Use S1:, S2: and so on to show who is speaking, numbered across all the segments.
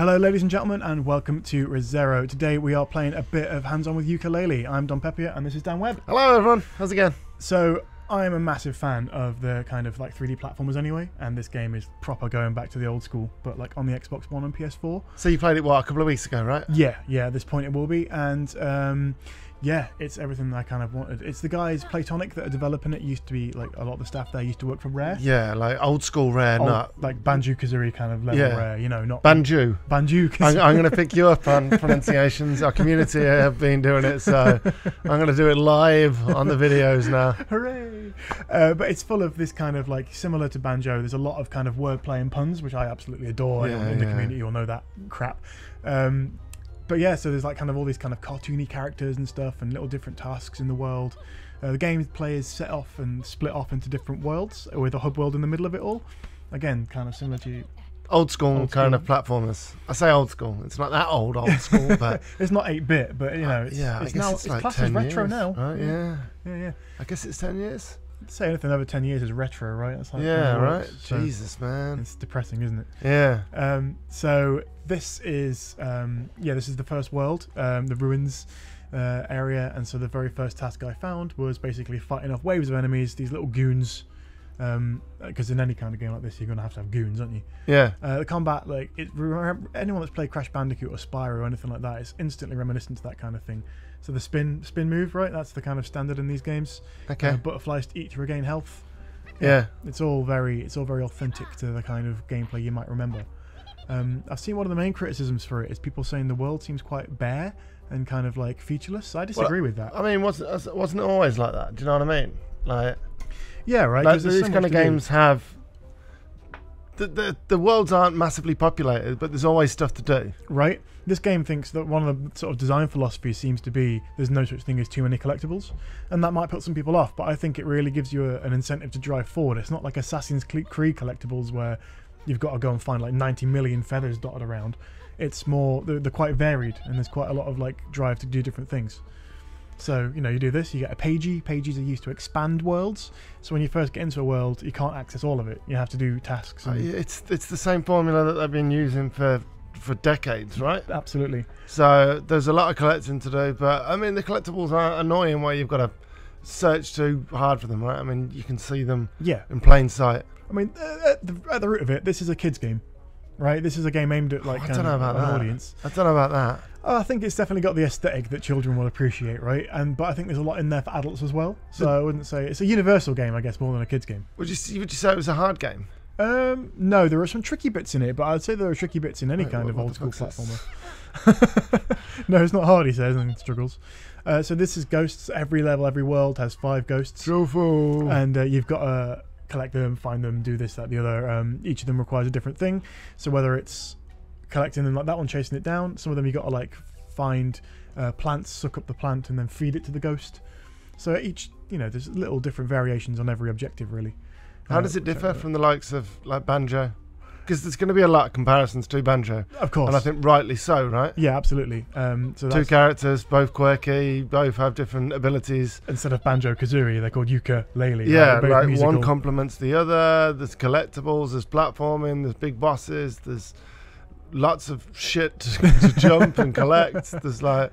S1: Hello ladies and gentlemen and welcome to ReZero. Today we are playing a bit of hands-on with Yooka-Laylee. I'm Don Peppier and this is Dan Webb.
S2: Hello everyone, how's it going?
S1: So I am a massive fan of the kind of like 3D platformers anyway, and this game is proper going back to the old school, but like on the Xbox One and PS4.
S2: So you played it, what, a couple of weeks ago, right?
S1: Yeah, at this point it will be, and yeah, it's everything I kind of wanted. It's the guys, Playtonic, that are developing it. Used to be, like, a lot of the staff there used to work for Rare.
S2: Yeah, like old school Rare, not...
S1: Like Banjo-Kazooie kind of level Rare, you know, not...
S2: Banjo.
S1: Banjo-Kazooie.
S2: I'm going to pick you up on pronunciations. Our community have been doing it, so I'm going to do it live on the videos now.
S1: Hooray! But it's full of this kind of, like, similar to Banjo. There's a lot of kind of wordplay and puns, which I absolutely adore.
S2: Yeah,
S1: in the community, you'll know that crap. But yeah, so there's like kind of all these kind of cartoony characters and stuff and little different tasks in the world. The game players set off and split off into different worlds with a hub world in the middle of it all. Again, kind of similar to...
S2: Old school kind of platformers. I say old school. It's not that old school, but...
S1: It's not 8-bit, but you know, it's
S2: like
S1: classed
S2: 10
S1: as retro
S2: years,
S1: now.
S2: Right?
S1: Yeah.
S2: I guess it's 10 years.
S1: Say anything over 10 years is retro, right? That's like
S2: right?
S1: So
S2: Jesus, man.
S1: it's depressing, isn't it?
S2: Yeah.
S1: So this is this is the first world, the ruins area, and so the very first task I found was basically fighting off waves of enemies, these little goons, because in any kind of game like this you're going to have goons, aren't you?
S2: Yeah.
S1: The combat, like, anyone that's played Crash Bandicoot or Spyro or anything like that is instantly reminiscent to that kind of thing. So the spin move, right? That's the kind of standard in these games.
S2: Okay.
S1: Butterflies to eat to regain health.
S2: Yeah.
S1: It's all very authentic to the kind of gameplay you might remember. I've seen one of the main criticisms for it is people saying the world seems quite bare and kind of like featureless. I disagree with that.
S2: I mean, wasn't it always like that? Do you know what I mean? Like,
S1: yeah, right.
S2: Like, these kind of games have the worlds aren't massively populated, but there's always stuff to do. Right.
S1: This game thinks that one of the sort of design philosophies seems to be there's no such thing as too many collectibles, and that might put some people off, but I think it really gives you an incentive to drive forward. It's not like Assassin's Creed collectibles where you've got to go and find like 90 million feathers dotted around. It's more, they're quite varied, and there's quite a lot of like drive to do different things. So, you know, you do this, you get a pagey. Pages are used to expand worlds. So when you first get into a world, you can't access all of it. You have to do tasks.
S2: It's the same formula that they've been using for decades, right?
S1: Absolutely.
S2: So there's a lot of collecting to do, but I mean, the collectibles are annoying where you've got to search too hard for them, right? I mean, you can see them in plain sight.
S1: I mean, at the root of it, this is a kids game, right? This is a game aimed at like
S2: I don't know about
S1: an
S2: that.
S1: audience.
S2: I don't know about that.
S1: Oh, I think it's definitely got the aesthetic that children will appreciate, right? But I think there's a lot in there for adults as well. So I wouldn't say it's a universal game, I guess, more than a kids game.
S2: Would you say it was a hard game?
S1: No, there are some tricky bits in it, but I'd say there are tricky bits in any kind of old school platformer. No, it's not hard, he says, and struggles. So this is ghosts. Every level, every world has 5 ghosts.
S2: Truthful.
S1: And you've got to collect them, find them, do this, that, the other. Each of them requires a different thing. So whether it's collecting them like that one, chasing it down, some of them you got to like find plants, suck up the plant, and then feed it to the ghost. So each, you know, there's little different variations on every objective, really.
S2: How does it differ from the likes of like Banjo? Because there's going to be a lot of comparisons to Banjo.
S1: Of course.
S2: And I think rightly so, right?
S1: Yeah, absolutely. So
S2: 2 characters, both quirky, both have different abilities.
S1: Instead of Banjo-Kazooie, they're called Yooka-Laylee.
S2: Yeah,
S1: right?
S2: like
S1: musical.
S2: one complements the other. There's collectibles, there's platforming, there's big bosses, there's lots of shit to jump and collect. There's like...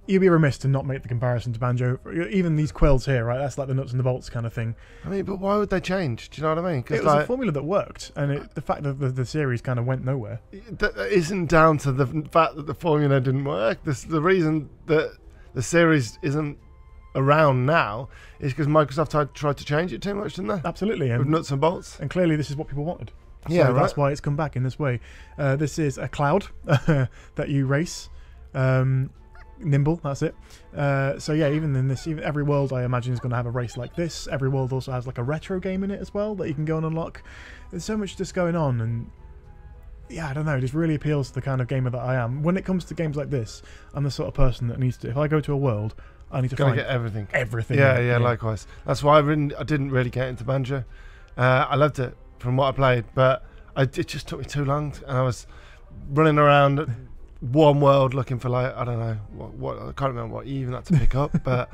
S1: you'd be remiss to not make the comparison to Banjo. Even these quills here, right? That's like the nuts and the bolts kind of thing.
S2: I mean, but why would they change? Do you know what I mean?
S1: It was a formula that worked, and the fact that the series kind of went nowhere.
S2: That isn't down to the fact that the formula didn't work. The reason that the series isn't around now is because Microsoft tried to change it too much, didn't they?
S1: Absolutely.
S2: With nuts and bolts.
S1: And clearly this is what people wanted. So
S2: yeah, right.
S1: That's why it's come back in this way. This is a cloud that you race. Nimble, that's it. So yeah, even every world I imagine is going to have a race like this. Every world also has like a retro game in it as well that you can go and unlock. There's so much just going on, and yeah, I don't know, it just really appeals to the kind of gamer that I am. When it comes to games like this, I'm the sort of person that needs to, if I go to a world, I need to find
S2: get everything.
S1: Yeah,
S2: likewise. That's why I didn't really get into Banjo. I loved it from what I played, but it just took me too long, and I was running around one world looking for, like, I don't know what I can't remember what you even had to pick up, but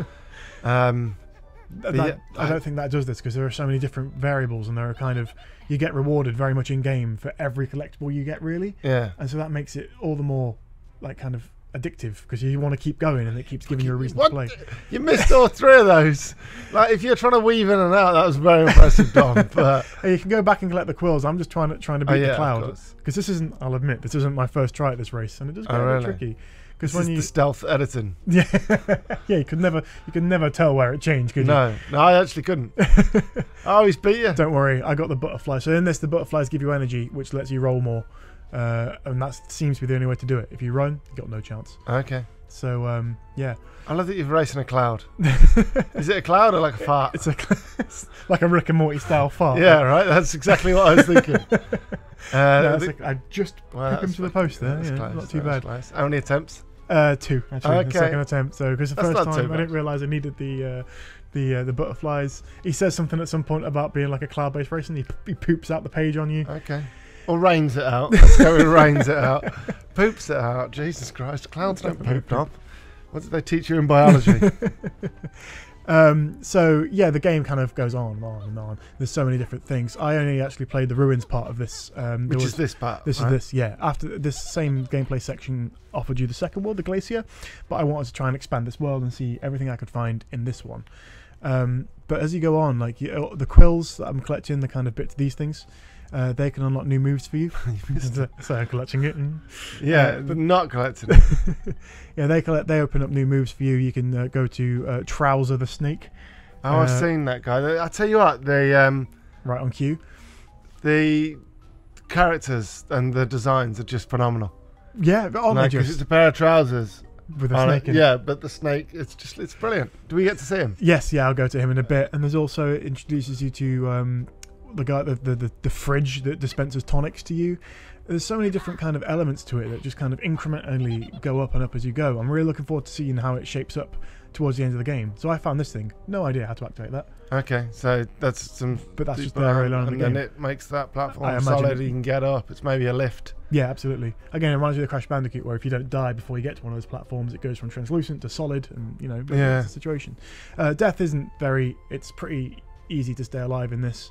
S1: I don't think that does this because there are so many different variables and there are kind of you get rewarded very much in game for every collectible you get really.
S2: Yeah.
S1: And so that makes it all the more like kind of addictive because you want to keep going and it keeps giving you a reason to play.
S2: You missed all 3 of those. Like if you're trying to weave in and out, that was very impressive, Don. But
S1: hey, you can go back and collect the quills. I'm just trying to beat the cloud
S2: because
S1: this isn't. I'll admit this isn't my first try at this race and it does get a bit tricky.
S2: Because when the stealth editing.
S1: Yeah, yeah, you could never tell where it changed. Could you?
S2: No, I actually couldn't. I always beat you.
S1: Don't worry, I got the butterfly. So in this, the butterflies give you energy, which lets you roll more, and that seems to be the only way to do it. If you run, you got no chance.
S2: Okay.
S1: So yeah.
S2: I love that you're racing a cloud. Is it a cloud or like a fart?
S1: It's like a Rick and Morty style fart.
S2: Yeah, right. That's exactly what I was thinking.
S1: I just took him to the post there. Yeah,
S2: close,
S1: not too bad.
S2: Close. How many attempts?
S1: 2 actually.
S2: Okay.
S1: The second attempt. So because the
S2: That's
S1: first
S2: not too
S1: time I
S2: bad.
S1: didn't realise I needed the butterflies. He says something at some point about being like a cloud-based racing. He poops out the page on you.
S2: Okay. Or rains it out. Let's go with rains it out. Poops it out. Jesus Christ. Clouds don't poop, Dom. What did they teach you in biology?
S1: So yeah, the game kind of goes on and on and on. There's so many different things. I only actually played the ruins part of this.
S2: Which is this part?
S1: This
S2: right?
S1: is this, yeah. After this same gameplay section offered you the second world, the glacier, but I wanted to try and expand this world and see everything I could find in this one. But as you go on, like the quills that I'm collecting, the kind of bits, these things, they can unlock new moves for you. So I'm collecting it.
S2: Yeah, but not collecting it.
S1: Yeah, they open up new moves for you. You can go to Trouser the Snake.
S2: Oh, I've seen that guy. I tell you what,
S1: right on cue.
S2: The characters and the designs are just phenomenal.
S1: Yeah,
S2: because it's a pair of trousers
S1: with a snake in it.
S2: Yeah, but the snake, it's brilliant. Do we get to see him?
S1: Yes, yeah, I'll go to him in a bit. And there's also, it introduces you to the guy, the fridge that dispenses tonics to you. There's so many different kind of elements to it that just kind of incrementally go up and up as you go. I'm really looking forward to seeing how it shapes up towards the end of the game. So I found this thing, no idea how to activate that.
S2: Okay, so that's some...
S1: But that's just there early on in the game.
S2: And then it makes that platform solid, you can get up. It's maybe a lift.
S1: Yeah, absolutely. Again, it reminds me of the Crash Bandicoot, where if you don't die before you get to one of those platforms, it goes from translucent to solid, and, you know, that's the situation. Death isn't very... It's pretty easy to stay alive in this.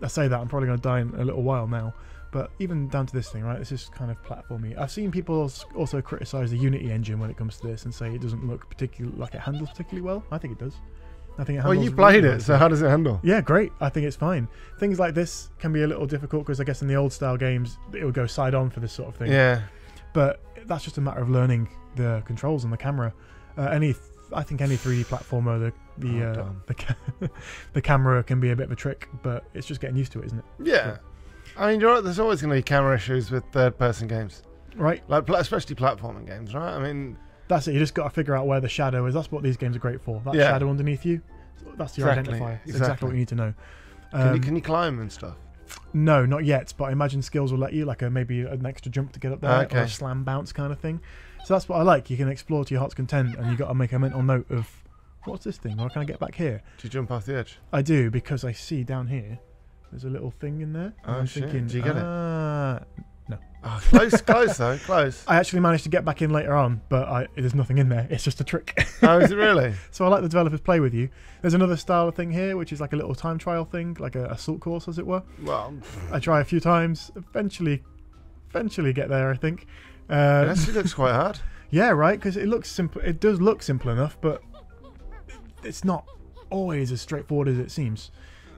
S1: I say that, I'm probably going to die in a little while now. But even down to this thing, right, this is kind of platformy. I've seen people also criticise the Unity engine when it comes to this and say it doesn't look particularly like it handles particularly well. I think it does. I think it handles.
S2: Well, you played
S1: really
S2: it, so how does it handle?
S1: Yeah, great. I think it's fine. Things like this can be a little difficult because I guess in the old style games it would go side on for this sort of thing.
S2: Yeah.
S1: But that's just a matter of learning the controls and the camera. I think any 3D platformer, the camera can be a bit of a trick, but it's just getting used to it, isn't it?
S2: Yeah.
S1: So,
S2: I mean, there's always going to be camera issues with third-person games,
S1: right?
S2: Like especially platforming games, right? I mean,
S1: that's it. You just got to figure out where the shadow is. That's what these games are great for. That shadow underneath you, that's your identifier. It's exactly what you need to know.
S2: Can you climb and stuff?
S1: No, not yet. But I imagine skills will let you, like maybe an extra jump to get up there, or a slam bounce kind of thing. So that's what I like. You can explore to your heart's content, and you got to make a mental note of what's this thing, or can I get back here?
S2: Do you jump off the edge?
S1: I do, because I see down here. There's a little thing in there.
S2: Oh, shit. Thinking, do you get it?
S1: No.
S2: Oh, close though, close.
S1: I actually managed to get back in later on, but there's nothing in there. It's just a trick.
S2: Oh, is it really?
S1: So I let the developers play with you. There's another style of thing here, which is like a little time trial thing, like a assault course, as it were.
S2: Well,
S1: I try a few times. Eventually get there, I think.
S2: It actually looks quite hard.
S1: Yeah, right, because it looks simple. It does look simple enough, but it's not always as straightforward as it seems.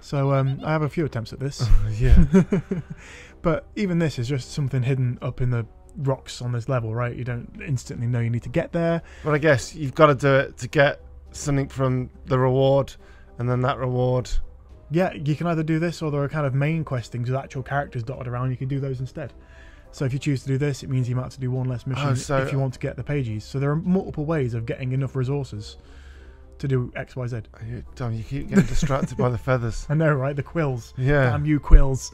S1: So I have a few attempts at this.
S2: Yeah.
S1: But even this is just something hidden up in the rocks on this level, right? You don't instantly know you need to get there.
S2: But I guess you've got to do it to get something from the reward, and then that reward.
S1: Yeah, you can either do this, or there are kind of main quest things with actual characters dotted around. You can do those instead. So if you choose to do this, it means you might have to do one less mission if you want to get the pages. So there are multiple ways of getting enough resources to do X, Y, Z.
S2: Tom, you keep getting distracted by the feathers.
S1: I know, right? The quills.
S2: Yeah.
S1: Damn you, quills.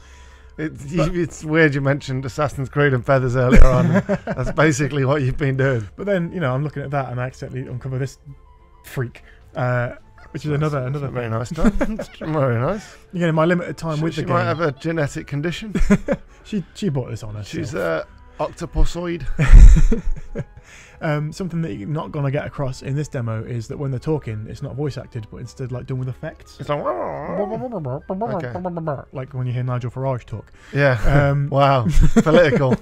S2: It's weird you mentioned Assassin's Creed and feathers earlier on. That's basically what you've been doing.
S1: But then, you know, I'm looking at that and I accidentally uncover this freak, which is another
S2: very nice, Tom. Very nice.
S1: Again, in my limited time with the game.
S2: She might have a genetic condition.
S1: She brought this on herself.
S2: She's Octopusoid.
S1: Something that you're not gonna get across in this demo is that when they're talking, it's not voice acted, but instead like done with effects.
S2: It's like, okay.
S1: Like when you hear Nigel Farage talk.
S2: Yeah. Wow. Political.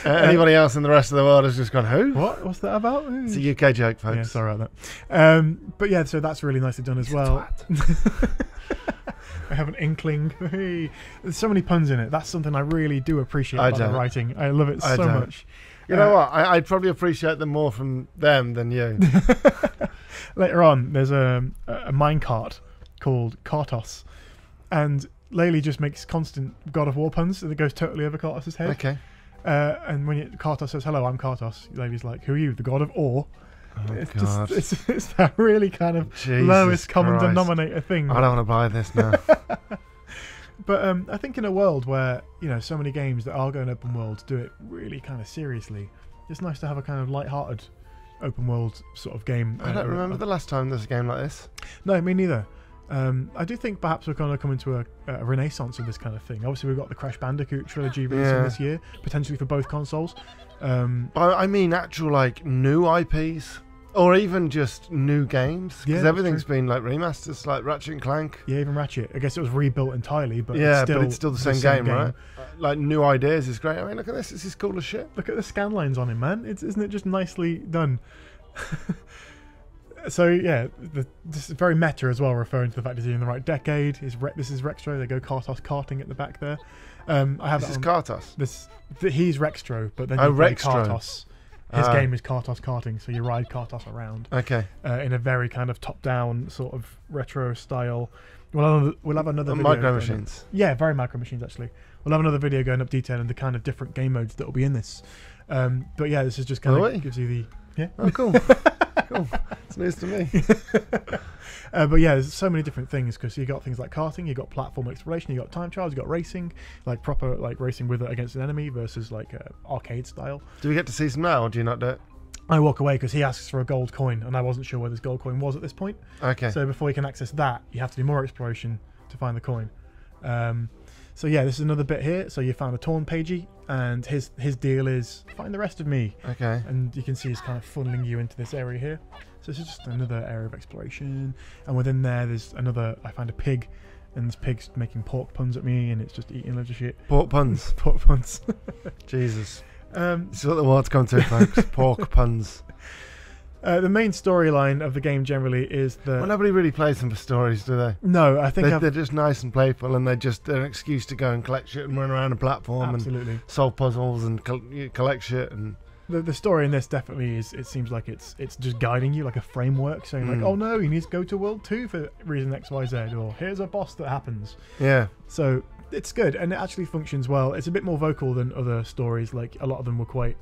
S2: Anybody else in the rest of the world has just gone, who?
S1: What? What's that about?
S2: It's a UK joke, folks.
S1: Yeah, sorry about that. But yeah, so that's really nicely done as well. I have an inkling. Hey, there's so many puns in it. That's something I really do appreciate about the writing. I love it so much.
S2: You know what? I'd probably appreciate them more from them than you.
S1: Later on, there's a minecart called Kartos, and Laylee just makes constant God of War puns, and it goes totally over Kartos' head.
S2: Okay.
S1: And when Kartos says, "Hello, I'm Kartos," Laylee's like, "Who are you? The God of Ore?"
S2: Oh,
S1: it's
S2: God.
S1: just it's that really kind of
S2: Jesus
S1: lowest common
S2: Christ.
S1: denominator thing.
S2: I don't want to buy this now.
S1: But I think in a world where, you know, so many games that are going open world do it really kind of seriously, it's nice to have a kind of light-hearted open world sort of game.
S2: I don't remember the last time there's a game like this.
S1: No, me neither. I do think perhaps we're going to come into a renaissance of this kind of thing. Obviously, we've got the Crash Bandicoot trilogy releasing this year, potentially for both consoles.
S2: I mean actual like new IPs. Or even just new games, because everything's been like remasters, like Ratchet and Clank.
S1: Yeah, even Ratchet. I guess it was rebuilt entirely, but
S2: yeah,
S1: it's still
S2: the same game, right? Like new ideas is great. I mean, look at this. This is cool as shit.
S1: Look at the scan lines on him, man. Isn't it just nicely done? So yeah, this is very meta as well, referring to the fact that he's in the right decade. This is Rextro. They go Kartos karting at the back there.
S2: This is Kartos.
S1: He's Rextro, but then you play Kartos. His game is Kartos karting, so you ride Kartos around.
S2: Okay.
S1: In a very kind of top-down sort of retro style. We'll have another video.
S2: Micro Machines.
S1: Yeah, very Micro Machines actually. We'll have another video going up detailing the kind of different game modes that will be in this. But yeah, this is just kind of gives you the
S2: Oh, cool. Cool. It's news to me.
S1: But yeah, there's so many different things because you got things like karting, you got platform exploration, you got time trials, you got racing, like proper like racing with it against an enemy versus like arcade style.
S2: Do we get to see some now, or do you not do it?
S1: I walk away because he asks for a gold coin, and I wasn't sure where this gold coin was at this point.
S2: Okay.
S1: So before you can access that, you have to do more exploration to find the coin. So yeah, this is another bit here. So you found a torn pagey, and his deal is find the rest of me.
S2: Okay.
S1: And you can see he's kind of funneling you into this area here. So this is just another area of exploration, and within there's another. I found a pig, and this pig's making pork puns at me, and it's just eating loads of shit.
S2: Pork puns.
S1: Pork puns.
S2: Jesus. This is what the world's come to, folks. Pork puns.
S1: The main storyline of the game generally is that...
S2: Well, nobody really plays them for stories, do they?
S1: No, I think
S2: they're just nice and playful, and they're an excuse to go and collect shit and run around a platform and solve puzzles and collect shit. And
S1: the story in this definitely is, it seems like it's just guiding you like a framework, saying like, oh no, you need to go to World 2 for reason XYZ, or here's a boss that happens.
S2: Yeah.
S1: So it's good, and it actually functions well. It's a bit more vocal than other stories, like a lot of them were quite...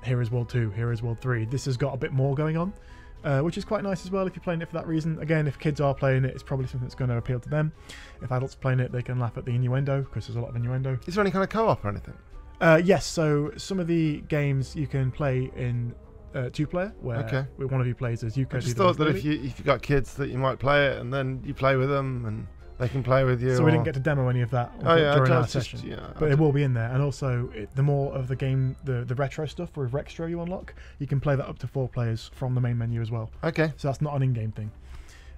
S1: Here is World 2, here is World 3. This has got a bit more going on, which is quite nice as well if you're playing it for that reason. Again, if kids are playing it, it's probably something that's going to appeal to them. If adults are playing it, they can laugh at the innuendo, because there's a lot of innuendo.
S2: Is there any kind of co-op or anything?
S1: Yes, so some of the games you can play in two-player, where one of you plays as Yooka.
S2: I just thought that if you've got kids, that you might play it, and then you play with them, and they can play with you.
S1: So we didn't get to demo any of that during our session. But it will be in there. And also, the more of the game, the retro stuff with Rextro you unlock, you can play that up to 4 players from the main menu as well.
S2: Okay.
S1: So that's not an in-game thing.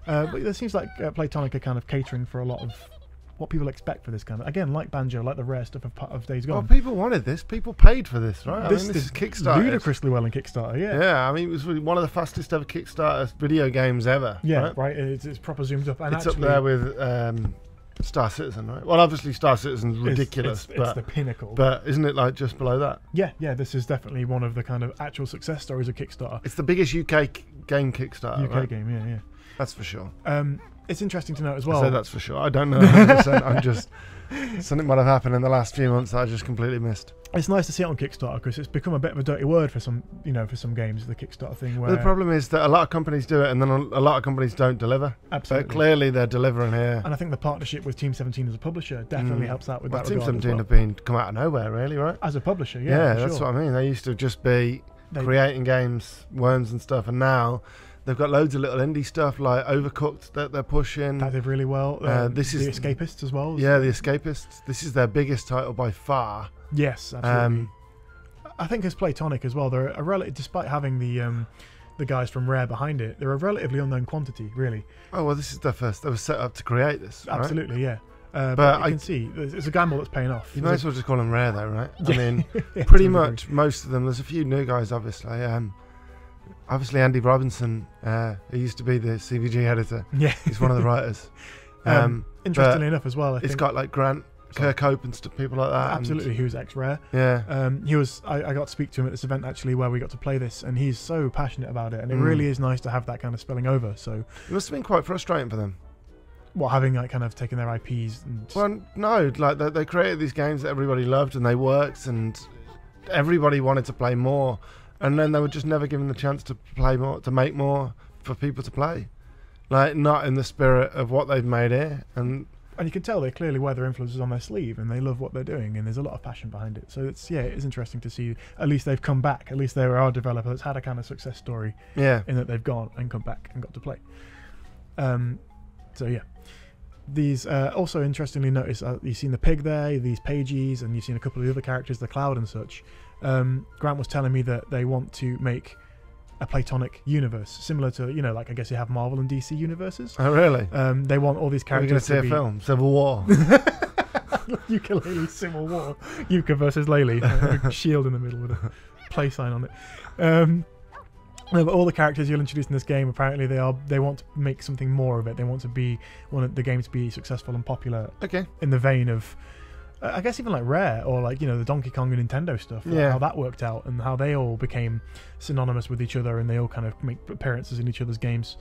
S1: But it seems like Playtonic are kind of catering for a lot of what people expect for this kind of... Again, like Banjo, like the rare stuff of Days Gone.
S2: Well, people wanted this. People paid for this, right?
S1: This
S2: is Kickstarter.
S1: Ludicrously well in Kickstarter, yeah.
S2: Yeah, I mean, it was one of the fastest ever Kickstarter video games ever.
S1: Yeah, right. It's proper zoomed up. And
S2: it's actually, up there with... Star Citizen, right? Well, obviously Star Citizen's ridiculous.
S1: It's the pinnacle.
S2: But isn't it like just below that?
S1: Yeah, this is definitely one of the kind of actual success stories of Kickstarter.
S2: It's the biggest UK game Kickstarter,
S1: UK game, yeah.
S2: That's for sure.
S1: It's interesting to note as well.
S2: I say that's for sure. I don't know 100%. I'm just... Something might have happened in the last few months that I just completely missed.
S1: It's nice to see it on Kickstarter because it's become a bit of a dirty word for some, for some games, the Kickstarter thing. Where
S2: the problem is that a lot of companies do it, and then a lot of companies don't deliver.
S1: Absolutely.
S2: But clearly, they're delivering here.
S1: And I think the partnership with Team 17 as a publisher definitely helps out with that.
S2: Team 17 have come out of nowhere, really, right?
S1: As a publisher,
S2: yeah. That's what I mean. They used to just be creating games, worms and stuff, and now they've got loads of little indie stuff like Overcooked that they're pushing.
S1: That did really well. This is The Escapists as well.
S2: Yeah, The Escapists. This is their biggest title by far.
S1: Yes, absolutely. I think as Playtonic as well, they're a relative, despite having the guys from Rare behind it, they're a relatively unknown quantity, really.
S2: Oh well, this is their first. They were set up to create this. Right?
S1: Absolutely, yeah. But you can see it's a gamble that's paying off.
S2: You might as well just call them Rare, though, right? I mean,
S1: Yeah,
S2: pretty much most of them. There's a few new guys, obviously. Obviously, Andy Robinson, who used to be the CVG editor.
S1: Yeah,
S2: he's one of the writers.
S1: Interestingly enough, as well, I think
S2: it's got like Grant Kirkhope and stuff, people like that.
S1: Absolutely, who's ex-Rare.
S2: Yeah.
S1: He was. I got to speak to him at this event actually, where we got to play this, and he's so passionate about it, and it really is nice to have that kind of spilling over. So
S2: it must have been quite frustrating for them.
S1: What, having like kind of taken their IPs and
S2: well, no, like they created these games that everybody loved and they worked and everybody wanted to play more, and then they were just never given the chance to play more, to make more for people to play, like not in the spirit of what they've made here. And
S1: you can tell they clearly wear their influences on their sleeve, and they love what they're doing, and there's a lot of passion behind it. So it's it is interesting to see. At least they've come back. At least they are a developer that's had a kind of success story.
S2: Yeah.
S1: In that they've gone and come back and got to play. So yeah. These also interestingly notice you've seen the pig there, these pages, and you've seen a couple of the other characters, the cloud and such. Grant was telling me that they want to make a Playtonic universe similar to, like I guess you have Marvel and DC universes.
S2: Oh really?
S1: They want all these characters
S2: to be... a film, Civil War.
S1: Yooka-Laylee, Civil War, Yooka versus Laylee, a shield in the middle with a play sign on it. No, but all the characters you'll introduce in this game, apparently they want to make something more of it. They want the game to be successful and popular.
S2: Okay.
S1: In the vein of, I guess even like Rare or like the Donkey Kong and Nintendo stuff. Like
S2: yeah.
S1: How that worked out and how they all became synonymous with each other and they all kind of make appearances in each other's games.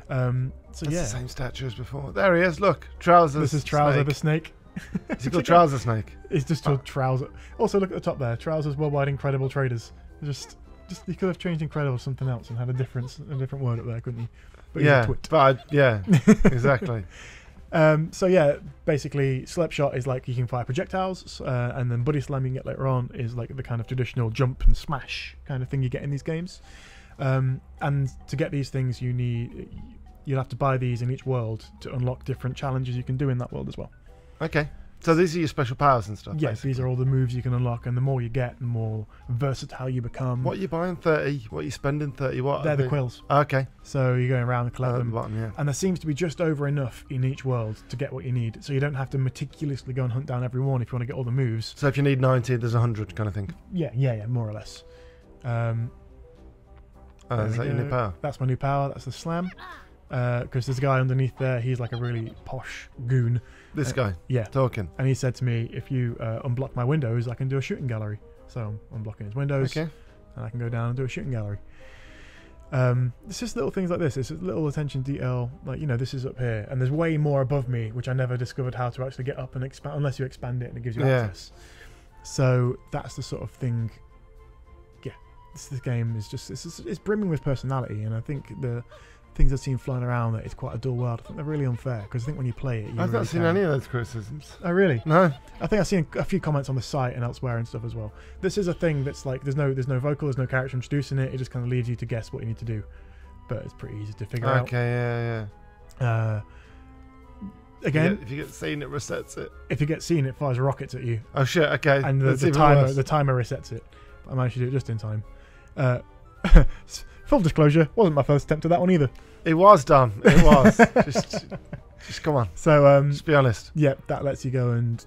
S1: That's
S2: the same statue as before. There he is. Look, Trousers.
S1: This is Trouser the Snake.
S2: Is he called Trouser Snake?
S1: It's just called Trouser. Also, look at the top there. Trousers Worldwide Incredible Traders. Just you could have changed Incredible to something else and had a different word up there, couldn't you? But
S2: yeah,
S1: twit.
S2: Exactly.
S1: So yeah, basically, Slurpshot is like you can fire projectiles, and then Buddy Slam you can get later on is like the kind of traditional jump and smash kind of thing you get in these games. And to get these things, you'll have to buy these in each world to unlock different challenges you can do in that world as well.
S2: Okay. So these are your special powers and stuff?
S1: Yes, these are all the moves you can unlock, and the more you get, the more versatile you become.
S2: What are you buying 30? What are you spending 30? What?
S1: They're the quills.
S2: Okay.
S1: So you're going around and collect them.
S2: At the bottom, yeah.
S1: And there seems to be just over enough in each world to get what you need. So you don't have to meticulously go and hunt down every one if you want to get all the moves.
S2: So if you need 90, there's 100 kind of thing?
S1: Yeah, more or less.
S2: Is that your new power?
S1: That's my new power. That's the slam. Because there's a guy underneath there. He's like a really posh goon.
S2: This guy?
S1: Yeah.
S2: Talking.
S1: And he said to me, if you unblock my windows, I can do a shooting gallery. So I'm unblocking his windows.
S2: Okay.
S1: And I can go down and do a shooting gallery. It's just little things like this. It's a little attention detail. Like, this is up here. And there's way more above me, which I never discovered how to actually get up and expand, unless you expand it and it gives you access. So that's the sort of thing. Yeah. This game is just, it's brimming with personality. And I think the things I've seen flying around that it's quite a dull world, I think they're really unfair, because I think when you play it,
S2: I've not seen any of those criticisms.
S1: Oh really?
S2: No.
S1: I think I've seen a few comments on the site and elsewhere and stuff as well. This is a thing that's like there's no vocal, there's no character introducing it. It just kind of leaves you to guess what you need to do, but it's pretty easy to figure out.
S2: Okay, yeah.
S1: Again,
S2: if you get seen, it resets it.
S1: If you get seen, it fires rockets at you.
S2: Oh shit! Okay.
S1: And the timer resets it. I managed to do it just in time. Full disclosure, wasn't my first attempt at that one either.
S2: It was dumb. It was. just come on.
S1: So
S2: just be honest.
S1: Yeah, that lets you go and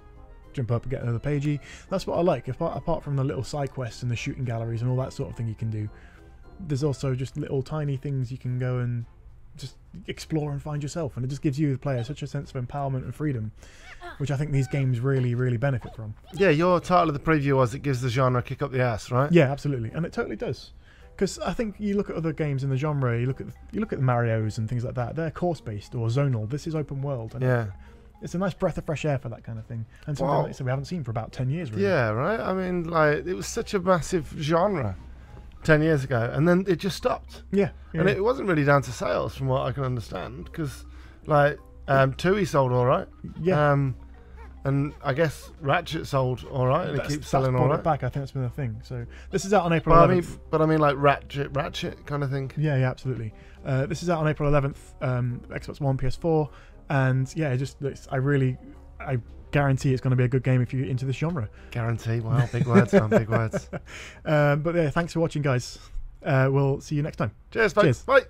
S1: jump up and get another pagey. That's what I like. Apart from the little side quests and the shooting galleries and all that sort of thing you can do, there's also just little tiny things you can go and just explore and find yourself, and it just gives you the player such a sense of empowerment and freedom, which I think these games really, really benefit from. Yeah,
S2: your title of the preview was it gives the genre a kick up the ass, right?
S1: Yeah, absolutely, and it totally does. Because I think you look at other games in the genre, you look at the Marios and things like that. They're course based or zonal. This is open world. And it's a nice breath of fresh air for that kind of thing, and something like we haven't seen for about 10 years. Really.
S2: Yeah, right. I mean, like it was such a massive genre 10 years ago, and then it just stopped.
S1: Yeah,
S2: and it wasn't really down to sales, from what I can understand. Because like Tui sold all right.
S1: Yeah.
S2: And I guess Ratchet sold all right, and it keeps selling all right.
S1: Back, I think that's been a thing. So this is out on April 11th.
S2: But I mean, like Ratchet kind of thing.
S1: Yeah, absolutely. This is out on April 11th, Xbox One, PS4, and yeah, it just looks. I guarantee it's going to be a good game if you're into this genre.
S2: Guarantee. Wow, big words, man, big words.
S1: But yeah, thanks for watching, guys. We'll see you next time.
S2: Cheers, folks.
S1: Cheers.
S2: Bye.